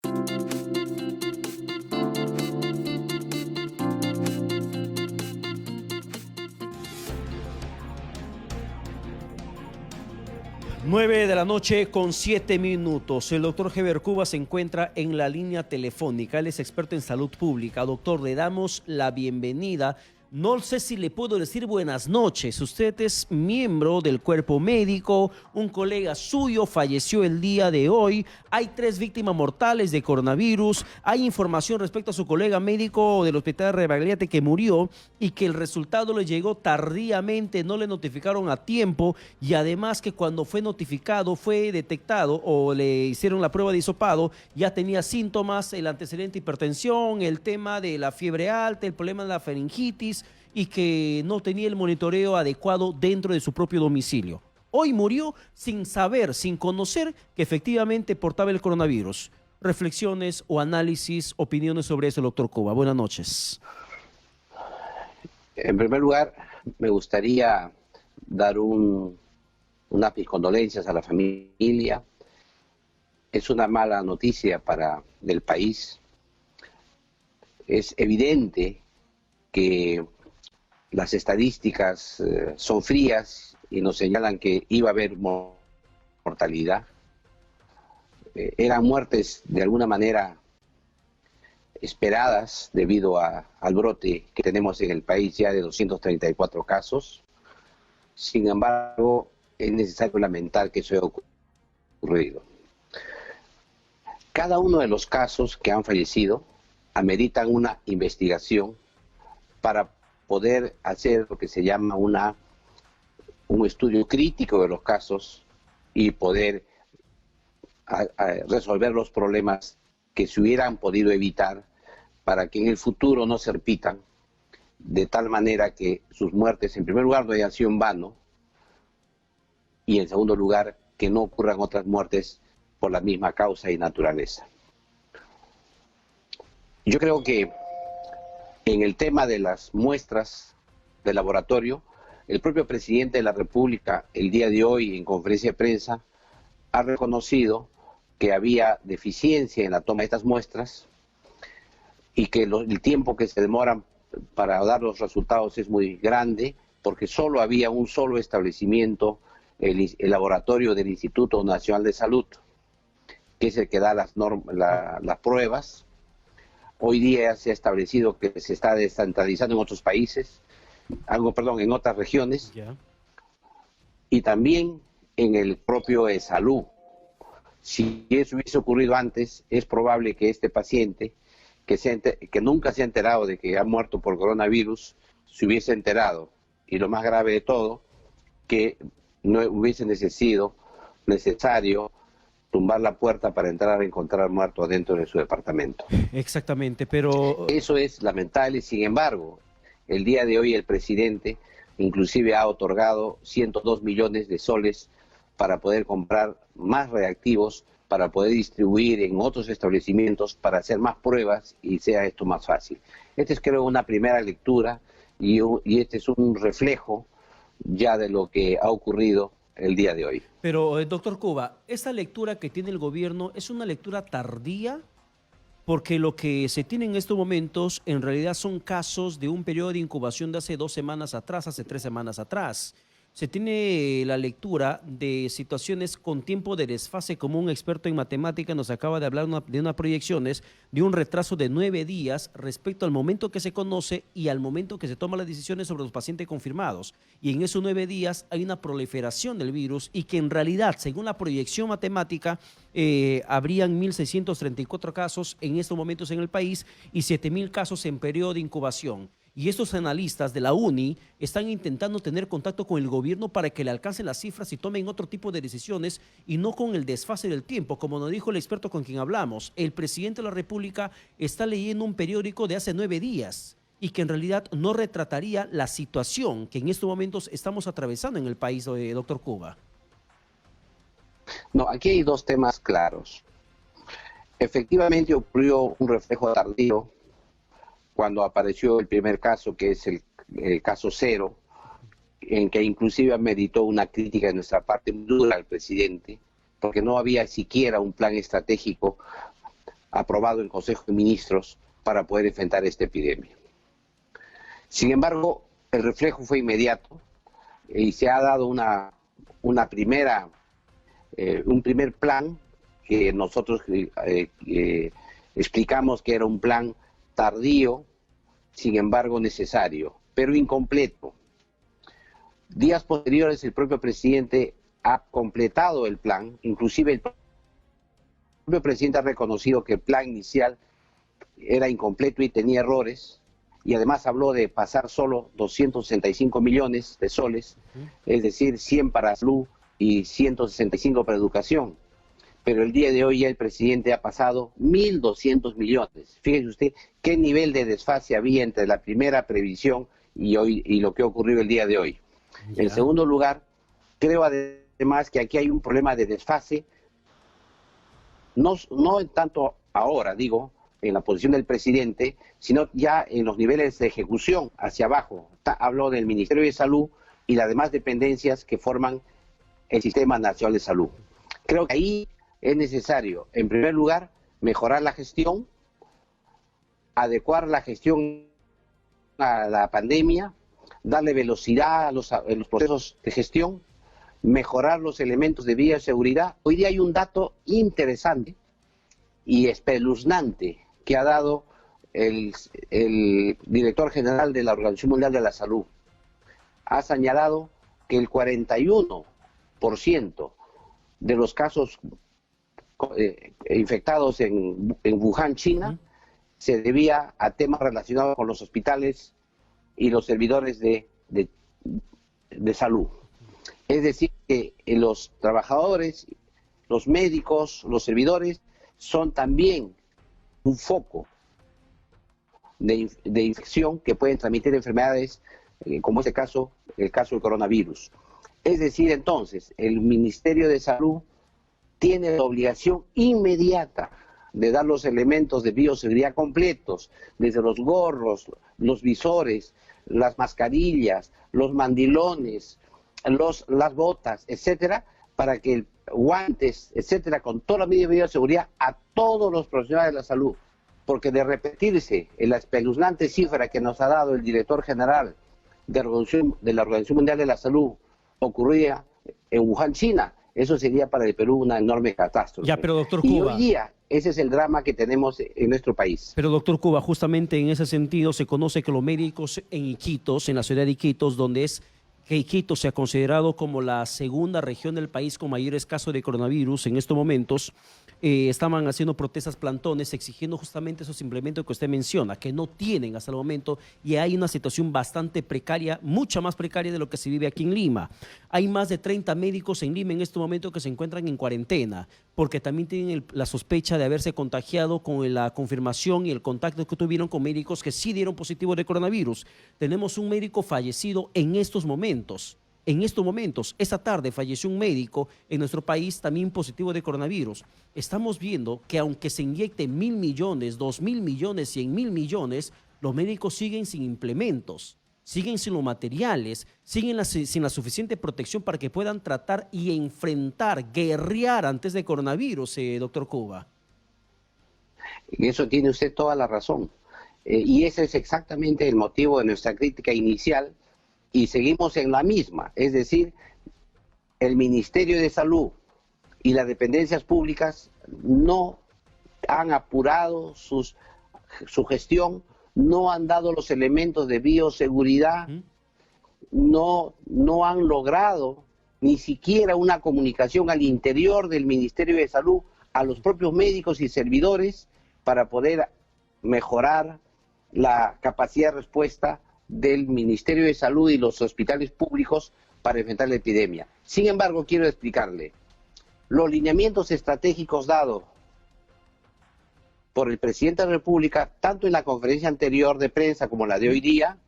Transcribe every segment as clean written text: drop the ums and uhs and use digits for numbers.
9 de la noche con 7 minutos. El doctor Heber Cuba se encuentra en la línea telefónica. Él es experto en salud pública. Doctor, le damos la bienvenida. No sé si le puedo decir buenas noches. Usted es miembro del cuerpo médico. Un colega suyo falleció el día de hoy. Hay 3 víctimas mortales de coronavirus. Hay información respecto a su colega médico del Hospital de Rebagliate que murió y que el resultado le llegó tardíamente, no le notificaron a tiempo, y además que cuando fue notificado, fue detectado o le hicieron la prueba de hisopado, ya tenía síntomas, el antecedente de hipertensión, el tema de la fiebre alta, el problema de la faringitis, y que no tenía el monitoreo adecuado dentro de su propio domicilio. Hoy murió sin saber, sin conocer que efectivamente portaba el coronavirus. Reflexiones o análisis, opiniones sobre eso, doctor Cuba. Buenas noches. En primer lugar, me gustaría dar unas condolencias a la familia. Es una mala noticia para el país. Es evidente que las estadísticas son frías y nos señalan que iba a haber mortalidad. Eran muertes de alguna manera esperadas debido al brote que tenemos en el país ya de 234 casos. Sin embargo, es necesario lamentar que eso haya ocurrido. Cada uno de los casos que han fallecido ameritan una investigación para poder hacer lo que se llama un estudio crítico de los casos y poder resolver los problemas que se hubieran podido evitar para que en el futuro no se repitan, de tal manera que sus muertes, en primer lugar, no hayan sido en vano, y en segundo lugar, que no ocurran otras muertes por la misma causa y naturaleza. Yo creo que en el tema de las muestras de laboratorio, el propio presidente de la República, el día de hoy, en conferencia de prensa, ha reconocido que había deficiencia en la toma de estas muestras y que el tiempo que se demoran para dar los resultados es muy grande, porque solo había un solo establecimiento, el laboratorio del Instituto Nacional de Salud, que es el que da las pruebas. Hoy día se ha establecido que se está descentralizando en otros países, en otras regiones, y también en el propio salud. Si eso hubiese ocurrido antes, es probable que este paciente, que nunca se ha enterado de que ha muerto por coronavirus, se hubiese enterado. Y lo más grave de todo, que no hubiese sido necesario tumbar la puerta para entrar a encontrar muerto adentro de su departamento. Exactamente, pero eso es lamentable. Sin embargo, el día de hoy el presidente inclusive ha otorgado 102 millones de soles para poder comprar más reactivos, para poder distribuir en otros establecimientos, para hacer más pruebas y sea esto más fácil. Esta es, creo, una primera lectura y este es un reflejo ya de lo que ha ocurrido el día de hoy. Pero, doctor Cuba, ¿esta lectura que tiene el gobierno es una lectura tardía? Porque lo que se tiene en estos momentos en realidad son casos de un periodo de incubación de hace 2 semanas atrás, hace 3 semanas atrás. Se tiene la lectura de situaciones con tiempo de desfase, como un experto en matemática nos acaba de hablar de unas proyecciones de un retraso de 9 días respecto al momento que se conoce y al momento que se toman las decisiones sobre los pacientes confirmados. Y en esos 9 días hay una proliferación del virus y que en realidad, según la proyección matemática, habrían 1.634 casos en estos momentos en el país y 7.000 casos en periodo de incubación. Y estos analistas de la UNI están intentando tener contacto con el gobierno para que le alcancen las cifras y tomen otro tipo de decisiones y no con el desfase del tiempo. Como nos dijo el experto con quien hablamos, el presidente de la República está leyendo un periódico de hace 9 días y que en realidad no retrataría la situación que en estos momentos estamos atravesando en el país, doctor Cuba. No, aquí hay 2 temas claros. Efectivamente ocurrió un reflejo tardío cuando apareció el primer caso, que es el caso 0, en que inclusive meditó una crítica de nuestra parte muy dura al presidente, porque no había siquiera un plan estratégico aprobado en Consejo de Ministros para poder enfrentar esta epidemia. Sin embargo, el reflejo fue inmediato y se ha dado un primer plan que nosotros explicamos que era un plan tardío, sin embargo necesario, pero incompleto. Días posteriores el propio presidente ha completado el plan, inclusive el propio presidente ha reconocido que el plan inicial era incompleto y tenía errores, y además habló de pasar solo 265 millones de soles, es decir, 100 para salud y 165 para educación. Pero el día de hoy ya el presidente ha pasado 1.200 millones. Fíjese usted qué nivel de desfase había entre la primera previsión y lo que ha ocurrido el día de hoy. Ya. En segundo lugar, creo además que aquí hay un problema de desfase, no tanto ahora, digo, en la posición del presidente, sino ya en los niveles de ejecución hacia abajo. Habló del Ministerio de Salud y las demás dependencias que forman el Sistema Nacional de Salud. Creo que ahí es necesario, en primer lugar, mejorar la gestión, adecuar la gestión a la pandemia, darle velocidad a los procesos de gestión, mejorar los elementos de bioseguridad. Hoy día hay un dato interesante y espeluznante que ha dado el director general de la Organización Mundial de la Salud. Ha señalado que el 41% de los casos infectados en Wuhan, China, se debía a temas relacionados con los hospitales y los servidores de salud. Es decir, que los trabajadores, los médicos, los servidores, son también un foco de infección que pueden transmitir enfermedades, como el caso del coronavirus. Es decir, entonces, el Ministerio de Salud tiene la obligación inmediata de dar los elementos de bioseguridad completos, desde los gorros, los visores, las mascarillas, los mandilones, las botas, etcétera, para que guantes, etcétera, con toda la medida de bioseguridad a todos los profesionales de la salud, porque de repetirse en la espeluznante cifra que nos ha dado el director general de la Organización Mundial de la Salud, ocurría en Wuhan, China, eso sería para el Perú una enorme catástrofe. Ya, pero doctor Y Cuba, hoy día ese es el drama que tenemos en nuestro país. Pero doctor Cuba, justamente en ese sentido se conoce que los médicos en Iquitos, en la ciudad de Iquitos, que Iquitos se ha considerado como la segunda región del país con mayores casos de coronavirus en estos momentos, estaban haciendo protestas plantones exigiendo justamente esos implementos que usted menciona, que no tienen hasta el momento, y hay una situación bastante precaria, mucha más precaria de lo que se vive aquí en Lima. Hay más de 30 médicos en Lima en este momento que se encuentran en cuarentena, porque también tienen la sospecha de haberse contagiado con la confirmación y el contacto que tuvieron con médicos que sí dieron positivo de coronavirus. Tenemos un médico fallecido en estos momentos. Esta tarde falleció un médico en nuestro país también positivo de coronavirus. Estamos viendo que aunque se inyecten 1.000 millones, 2.000 millones, 100.000 millones, los médicos siguen sin implementos, siguen sin los materiales, siguen sin la suficiente protección para que puedan tratar y enfrentar, guerrear antes de coronavirus, doctor Cuba. En eso tiene usted toda la razón. Y ese es exactamente el motivo de nuestra crítica inicial, y seguimos en la misma, es decir, el Ministerio de Salud y las dependencias públicas no han apurado su gestión, no han dado los elementos de bioseguridad, no han logrado ni siquiera una comunicación al interior del Ministerio de Salud, a los propios médicos y servidores, para poder mejorar la capacidad de respuesta del Ministerio de Salud y los hospitales públicos para enfrentar la epidemia. Sin embargo, quiero explicarle, los lineamientos estratégicos dados por el presidente de la República, tanto en la conferencia anterior de prensa como la de hoy día,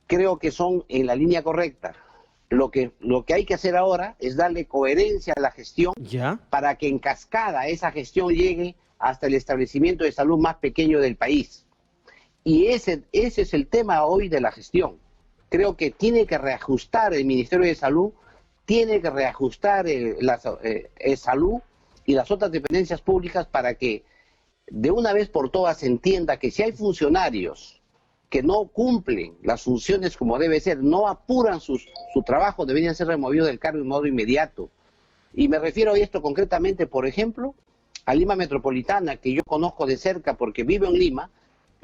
creo que son en la línea correcta. Lo que hay que hacer ahora es darle coherencia a la gestión para que en cascada esa gestión llegue hasta el establecimiento de salud más pequeño del país. Y ese es el tema hoy de la gestión. Creo que tiene que reajustar el Ministerio de Salud, tiene que reajustar salud y las otras dependencias públicas para que de una vez por todas se entienda que si hay funcionarios que no cumplen las funciones como debe ser, no apuran su trabajo, deberían ser removidos del cargo de modo inmediato. Y me refiero a esto concretamente, por ejemplo, a Lima Metropolitana, que yo conozco de cerca porque vivo en Lima,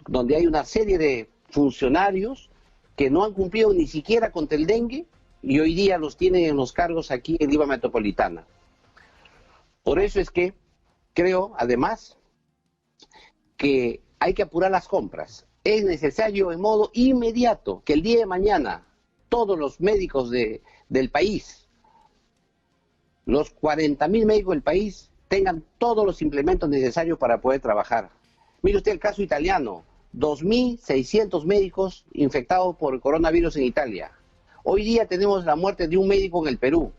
donde hay una serie de funcionarios que no han cumplido ni siquiera contra el dengue y hoy día los tienen en los cargos aquí en Lima Metropolitana. Por eso es que creo, además, que hay que apurar las compras. Es necesario en modo inmediato que el día de mañana todos los médicos del país, los 40.000 médicos del país, tengan todos los implementos necesarios para poder trabajar. Mire usted el caso italiano, 2.600 médicos infectados por el coronavirus en Italia. Hoy día tenemos la muerte de un médico en el Perú.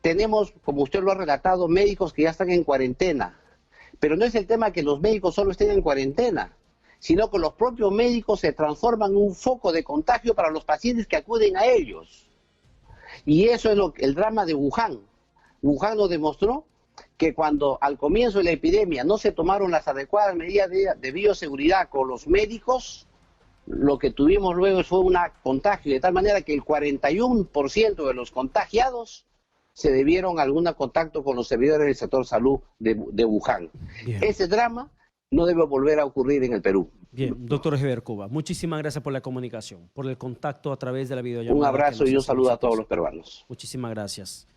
Tenemos, como usted lo ha relatado, médicos que ya están en cuarentena. Pero no es el tema que los médicos solo estén en cuarentena, sino que los propios médicos se transforman en un foco de contagio para los pacientes que acuden a ellos. Y eso es el drama de Wuhan. Wuhan nos demostró que cuando al comienzo de la epidemia no se tomaron las adecuadas medidas de bioseguridad con los médicos, lo que tuvimos luego fue un contagio, de tal manera que el 41% de los contagiados se debieron a algún contacto con los servidores del sector salud de Wuhan. Bien. Ese drama no debe volver a ocurrir en el Perú. Bien, doctor Eber Cuba, muchísimas gracias por la comunicación, por el contacto a través de la videollamada. Un abrazo y un saludo a todos los peruanos. Muchísimas gracias.